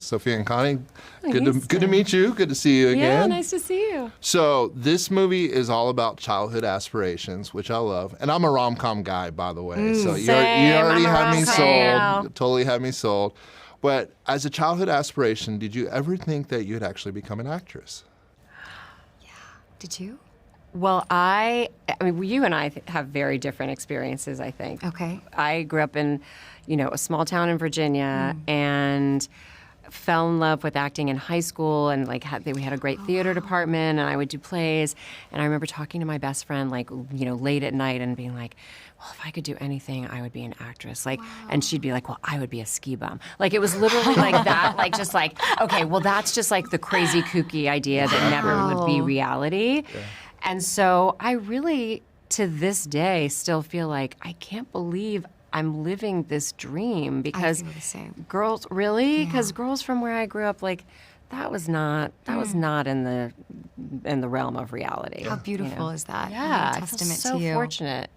Sofia and Connie, good to meet you. Good to see you again. Yeah, nice to see you. So this movie is all about childhood aspirations, which I love. And I'm a rom-com guy, by the way. So you already have me sold. Totally have me sold. But as a childhood aspiration, did you ever think that you'd actually become an actress? Yeah. Did you? Well, I mean, you and I have very different experiences, I think. Okay. I grew up in, a small town in Virginia and fell in love with acting in high school, and we had a great theater department, and I would do plays. And I remember talking to my best friend, late at night, and being like, well, if I could do anything, I would be an actress. And she'd be like, well, I would be a ski bum. It was literally like that, okay, well, that's just the crazy kooky idea that never would be reality. Yeah. And so I really, to this day, still feel like I can't believe I'm living this dream, because I feel the same. Girls, really? Because girls from where I grew up, that was not in the realm of reality. How beautiful is that? Yeah, a testament I feel so to you. Fortunate.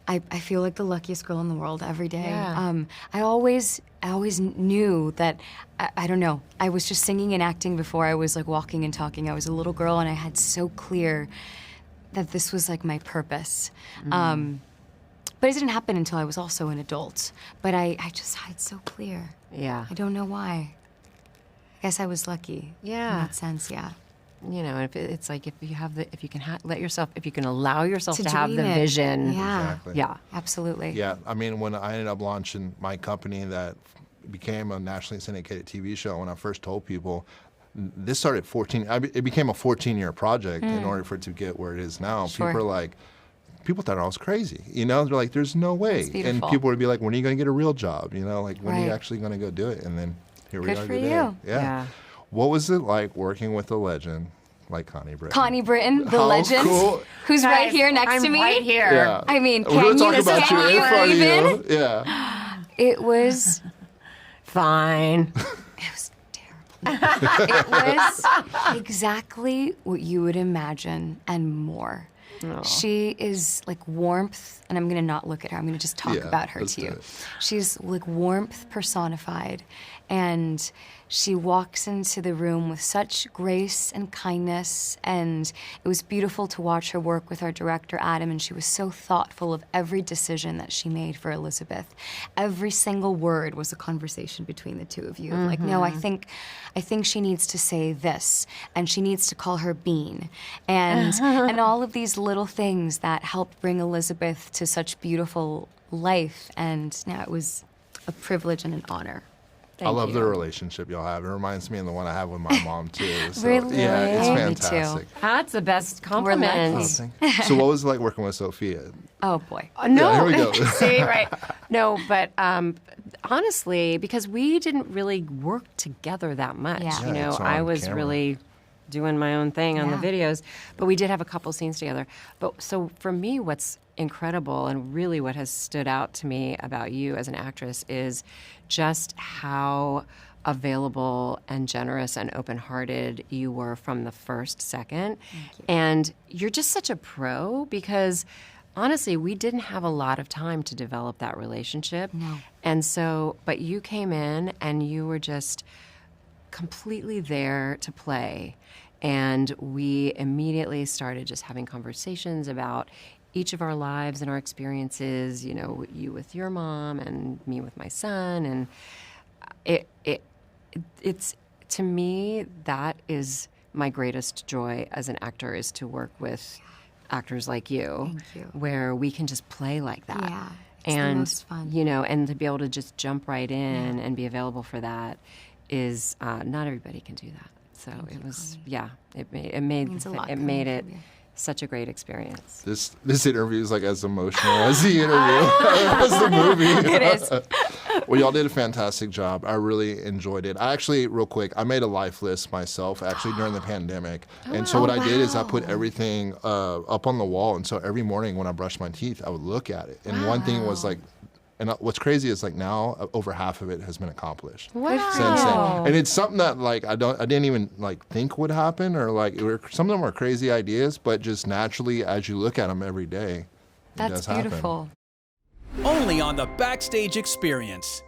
I feel like the luckiest girl in the world every day. Yeah. I always knew that, I don't know, I was just singing and acting before I was walking and talking. I was a little girl, and I had so clear that this was my purpose. But it didn't happen until I was also an adult. But I just had it so clear. Yeah. I don't know why. I guess I was lucky. Yeah. In that sense, yeah. If it's if you can allow yourself to have the dream it. vision. Yeah. Exactly. Yeah. Absolutely. Yeah, I mean, when I ended up launching my company that became a nationally syndicated TV show, when I first told people, this started it became a 14-year project in order for it to get where it is now. Sure. People thought I was crazy, They're like, there's no way. And people would be like, when are you going to get a real job? When are you actually going to go do it? And then here we are today. Good for you. Yeah. What was it like working with a legend like Connie Britton? Connie Britton, the How legend, cool. who's right here next to me. Right here. Yeah. I mean, we're going to talk about you in front even? of you. Yeah. It was fine. It was terrible. It was exactly what you would imagine and more. Oh. She is warmth, and I'm going to not look at her. I'm going to just talk about her to you. She's warmth personified, and she walks into the room with such grace and kindness, and it was beautiful to watch her work with our director, Adam, and she was so thoughtful of every decision that she made for Elizabeth. Every single word was a conversation between the two of you. No, I think she needs to say this, and she needs to call her Bean, and all of these little things that helped bring Elizabeth to such beautiful life, and now it was a privilege and an honor. I love the relationship y'all have. It reminds me of the one I have with my mom, too. So, Really? Yeah, it's Me fantastic. too. That's the best compliment. So what was it like working with Sophia? Oh, boy. No. Yeah, here we go. See, right. No, but honestly, because we didn't really work together that much. Yeah. I was really doing my own thing on the videos, but we did have a couple scenes together. But so for me, what's incredible and really what has stood out to me about you as an actress is just how available and generous and open-hearted you were from the first second. And you're just such a pro, because honestly, we didn't have a lot of time to develop that relationship. No. And so, but you came in and you were just completely there to play. And we immediately started just having conversations about each of our lives and our experiences, you with your mom and me with my son. And it's to me, that is my greatest joy as an actor, is to work with actors like you. Thank you. Where we can just play like that. Yeah, it's and the most fun. And to be able to just jump right in and be available for that is not everybody can do that. So it was, it made it such a great experience. This interview is as emotional as the interview, as the movie. It is. Well, y'all did a fantastic job. I really enjoyed it. I actually, real quick, I made a life list myself, actually, during the pandemic. And so what I did is I put everything up on the wall. And so every morning when I brushed my teeth, I would look at it. And one thing was and what's crazy is now over half of it has been accomplished. Wow. Since then. And it's something that I didn't even think would happen, or some of them are crazy ideas, but just naturally as you look at them every day, That's it does beautiful. happen. Only on the Backstage Experience.